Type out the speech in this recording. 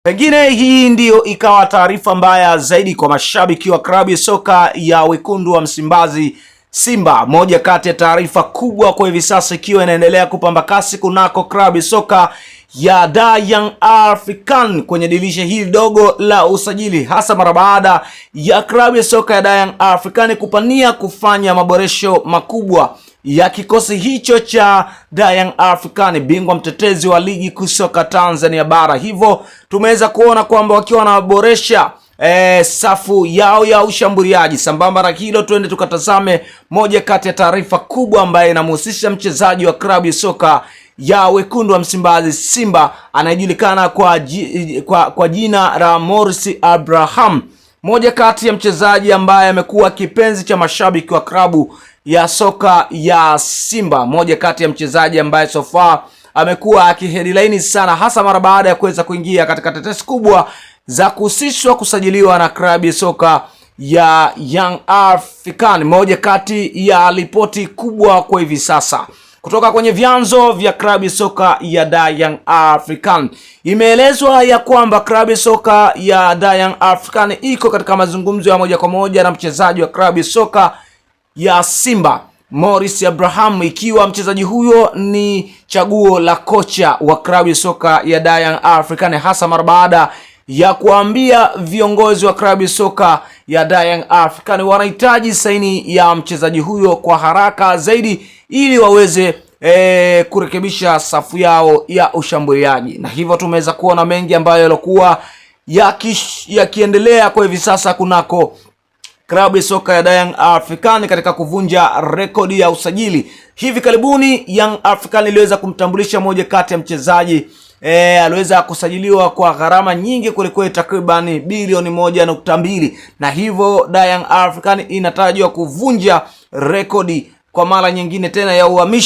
Pengine hii ndiyo ikawa taarifa mbaya zaidi kwa mashabiki wa klabu ya soka ya wekundu wa Msimbazi Simba. Moja kati ya taarifa kubwa kwa hivi sasa ikiwa inaendelea kupamba kasi kunako klabu ya soka ya Young African kwenye dirisha hili dogo la usajili, hasa mara baada ya klabu ya soka ya Young African kupania kufanya maboresho makubwa ya kikosi hicho cha Young African, bingwa mtetezi wa ligi kuu soka Tanzania bara. Hivyo tumeweza kuona kwamba wakiwa wanaboresha safu yao ya ushambuliaji. Sambamba na hilo, twende tukatazame moja kati ya taarifa kubwa ambayo inamhusisha mchezaji wa klabu ya soka ya wekundu wa Msimbazi Simba anayejulikana kwa jina la Morris Abraham, moja kati ya mchezaji ambaye amekuwa kipenzi cha mashabiki wa klabu ya soka ya Simba, moja kati ya mchezaji ambaye so far amekuwa akiheadline sana, hasa mara baada ya kuweza kuingia katika tetesi kubwa za kuhusishwa kusajiliwa na klabu ya soka ya Young African. Moja kati ya ripoti kubwa kwa hivi sasa kutoka kwenye vyanzo vya klabu ya soka ya Young African, imeelezwa ya kwamba klabu ya soka ya Young African iko katika mazungumzo ya moja kwa moja na mchezaji wa klabu ya soka ya Simba Morris Abraham, ikiwa mchezaji huyo ni chaguo la kocha wa klabu ya soka ya Young African, hasa mara baada ya kuambia viongozi wa klabu ya soka ya Young African wanahitaji saini ya mchezaji huyo kwa haraka zaidi ili waweze kurekebisha safu yao ya ushambuliaji. Na hivyo tumeweza kuona mengi ambayo yalikuwa yakiendelea kwa hivi sasa kunako klabu ya soka ya Young African katika kuvunja rekodi ya usajili. Hivi karibuni Young African iliweza kumtambulisha moja kati ya mchezaji aliweza kusajiliwa kwa gharama nyingi kuliko takriban bilioni 1.2, na hivyo Young African inatarajiwa kuvunja rekodi kwa mara nyingine tena ya uhamisho